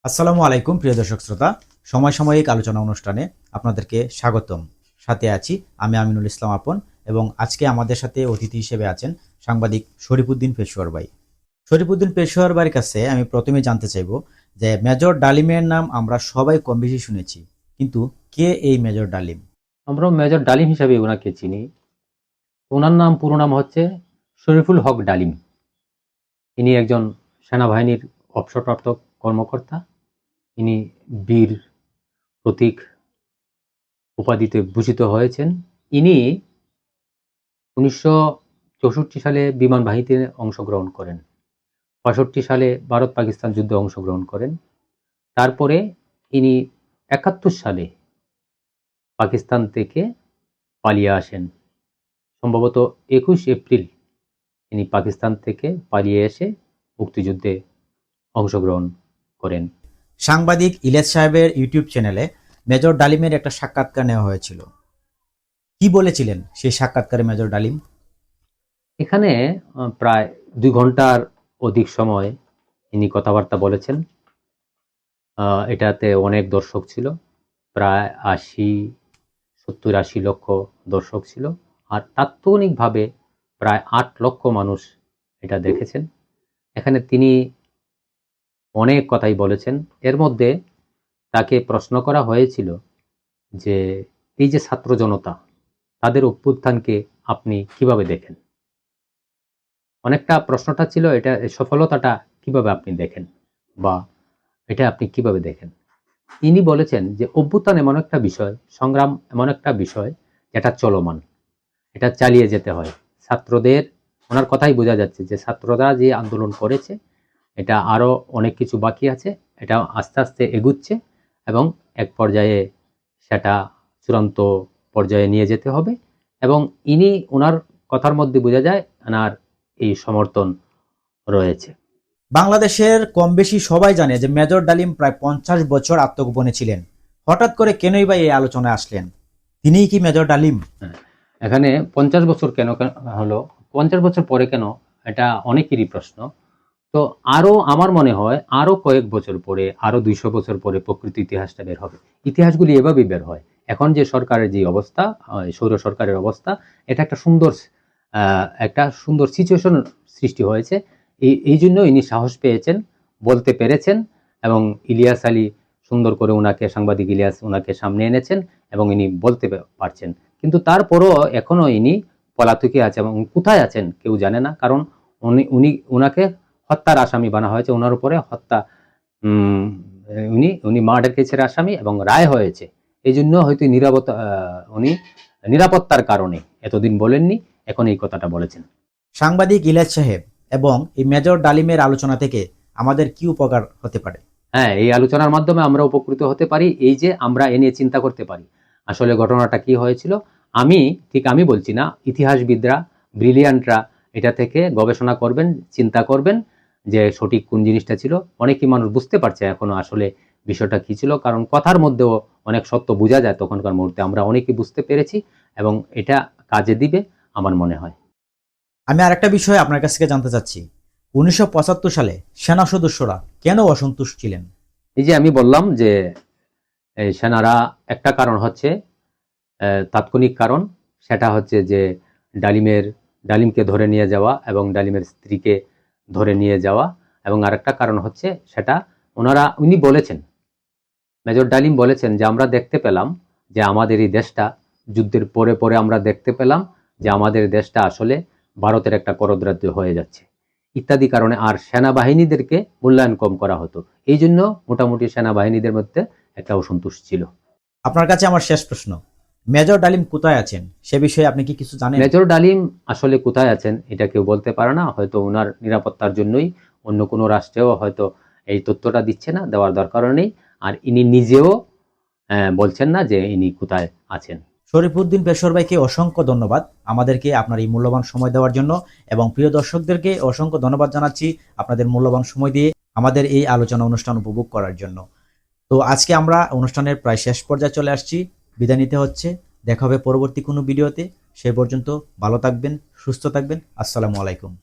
আসসালামু আলাইকুম প্রিয় দর্শক শ্রোতা, সময় সাময়িক আলোচনা অনুষ্ঠানে আপনাদেরকে স্বাগতম। সাথে আছি আমি আমিনুল ইসলাম আপন, এবং আজকে আমাদের সাথে অতিথি হিসেবে আছেন সাংবাদিক শরীফুদ্দীন পেশোয়ার ভাই। শরীফুদ্দীন পেশোয়ার ভাইয়ের কাছে আমি প্রথমে জানতে চাইব যে মেজর ডালিমের নাম আমরা সবাই কম বেশি শুনেছি, কিন্তু কে এই মেজর ডালিম? আমরা মেজর ডালিম হিসাবে ওনাকে চিনি। ওনার নাম পুরো নাম হচ্ছে শরীফুল হক ডালিম। ইনি একজন সেনাবাহিনীর অবসরপ্রাপ্ত কর্মকর্তা। ইনি বীর প্রতীক উপাধিতে ভূষিত হয়েছেন। ইনি 1964 সালে বিমান বাহিনীতে অংশগ্রহণ করেন। 65 সালে ভারত পাকিস্তান যুদ্ধে অংশগ্রহণ করেন। তারপরে ইনি 71 সালে পাকিস্তান থেকে পালিয়ে আসেন। সম্ভবত 21 এপ্রিল তিনি পাকিস্তান থেকে পালিয়ে এসে মুক্তিযুদ্ধে অংশগ্রহণ করেন। সাংবাদিক ইলিয়াস সাহেবের ইউটিউব চ্যানেলে মেজর ডালিমের একটা সাক্ষাৎকার নেওয়া হয়েছিল। কি বলেছিলেন সেই সাক্ষাৎকারে মেজর ডালিম? এখানে প্রায় 2 ঘন্টার অধিক সময় তিনি কথাবার্তা বলেছেন। এটাতে অনেক দর্শক ছিল, প্রায় 70-80 লক্ষ দর্শক ছিল। আর তাৎক্ষণিকভাবে প্রায় 8 লক্ষ মানুষ এটা দেখেছেন। এখানে তিনি অনেক কথাই বলেছেন। এর মধ্যে তাকে প্রশ্ন করা হয়েছিল যে এই যে ছাত্র জনতা, তাদের অভ্যুত্থানকে আপনি কিভাবে দেখেন। অনেকটা প্রশ্নটা ছিল এটা, সফলতাটা কিভাবে আপনি দেখেন, বা এটা আপনি কিভাবে দেখেন। তিনি বলেছেন যে অভ্যুত্থান এমন একটা বিষয়, সংগ্রাম এমন একটা বিষয় যেটা চলমান, এটা চালিয়ে যেতে হয়। ছাত্রদের, ওনার কথাই বোঝা যাচ্ছে যে ছাত্ররা যে আন্দোলন করেছে এটা আরো অনেক কিছু বাকি আছে, এটা আস্তে আস্তে এগুচ্ছে এবং এক পর্যায়ে সেটা চূড়ান্ত পর্যায়ে নিয়ে যেতে হবে। এবং ইনি, ওনার কথার মধ্যে বোঝা যায় ওনার এই সমর্থন রয়েছে। বাংলাদেশের কম বেশি সবাই জানে যে মেজর ডালিম প্রায় 50 বছর আত্মগোপনে ছিলেন। হঠাৎ করে কেনই বা এই আলোচনায় আসলেন? তিনিই কি মেজর ডালিম? এখানে 50 বছর কেন হলো, 50 বছর পরে কেন, এটা অনেকেরই প্রশ্ন। তো আরো আমার মনে হয় আরো কয়েক বছর পরে, আরো 200 বছর পরে প্রকৃত ইতিহাসটা বের হবে। ইতিহাসগুলি এভাবেই বের হয়। এখন যে সরকারের যে অবস্থা, সৌর সরকারের অবস্থা, এটা একটা সুন্দর সিচুয়েশন সৃষ্টি হয়েছে। এই জন্য ইনি সাহস পেয়েছেন, বলতে পেরেছেন, এবং ইলিয়াস আলী সুন্দর করে ওনাকে, সাংবাদিক ইলিয়াস ওনাকে সামনে এনেছেন এবং ইনি বলতে পারছেন। কিন্তু তারপরও এখনো ইনি পলাতকে আছে, এবং কোথায় আছেন কেউ জানে না। কারণ উনাকে হত্যার আসামি বানা হয়েছে, ওনার উপরে হত্যা, উনি মার্ডার কেসের আসামি এবং রায় হয়েছে। এই জন্য হয়তো উনি নিরাপত্তার কারণে এতদিন বলেননি, এখন এই কথাটা বলেছেন। সাংবাদিক ইলিয়াস সাহেব, এবং এই মেজর ডালিমের আলোচনা থেকে আমাদের কি উপকার হতে পারে? হ্যাঁ, এই আলোচনার মাধ্যমে আমরা উপকৃত হতে পারি। এই যে আমরা এ নিয়ে চিন্তা করতে পারি আসলে ঘটনাটা কি হয়েছিল। আমি বলছি না, ইতিহাসবিদরা, ব্রিলিয়ান্টরা এটা থেকে গবেষণা করবেন, চিন্তা করবেন যে সঠিক কোন জিনিসটা ছিল। অনেকই মানুষ বুঝতে পারছে এখনো আসলে বিষয়টা কি ছিল, কারণ কথার মধ্যেও অনেক সত্য বোঝা যায় তখনকার মুহূর্তে। আমরা অনেকেই বুঝতে পেরেছি এবং এটা কাজে দিবে আমার মনে হয়। আমি আরেকটা বিষয় আপনার কাছ থেকে জানতে চাচ্ছি। 1975 সালে সেনা সদস্যরা কেন অসন্তুষ্ট ছিলেন? এই যে আমি বললাম যে এই সেনারা, একটা কারণ হচ্ছে তাৎক্ষণিক কারণ, সেটা হচ্ছে যে ডালিমকে ধরে নিয়ে যাওয়া এবং ডালিমের স্ত্রীকে ধরে নিয়ে যাওয়া। এবং আরেকটা কারণ হচ্ছে সেটা উনি বলেছেন, মেজর ডালিম বলেছেন যে আমরা দেখতে পেলাম যে আমাদের এই দেশটা, যুদ্ধের পরে পরে আমরা দেখতে পেলাম যে আমাদের দেশটা আসলে ভারতের একটা করদ্রাজ্য হয়ে যাচ্ছে ইত্যাদি কারণে। আর সেনাবাহিনীদেরকে মূল্যায়ন কম করা হতো, এই জন্য মোটামুটি সেনাবাহিনীদের মধ্যে একটা অসন্তোষ ছিল। আপনার কাছে আমার শেষ প্রশ্ন, মেজর ডালিম কোথায় আছেন সে বিষয়ে আপনি কি কিছু জানেন? মেজর ডালিম আসলে কোথায় আছেন এটা কেউ বলতে পারে না। হয়তো ওনার নিরাপত্তার জন্যই অন্য কোনো রাষ্ট্রেও হয়তো এই তথ্যটা দিচ্ছে না, দেওয়ার দরকারও নেই। আর ইনি নিজেও বলছেন না যে ইনি কোথায় আছেন। শরীফুদ্দীন পেশোয়ার ভাইকে অসংখ্য ধন্যবাদ আমাদেরকে আপনার এই মূল্যবান সময় দেওয়ার জন্য, এবং প্রিয় দর্শকদেরকে অসংখ্য ধন্যবাদ জানাচ্ছি আপনাদের মূল্যবান সময় দিয়ে আমাদের এই আলোচনা অনুষ্ঠান উপভোগ করার জন্য। তো আজকে আমরা অনুষ্ঠানের প্রায় শেষ পর্যায়ে চলে আসছি, বিদায় নিতে হচ্ছে। দেখা হবে পরবর্তী কোনো ভিডিওতে। সে পর্যন্ত ভালো থাকবেন, সুস্থ থাকবেন। আসসালামু আলাইকুম।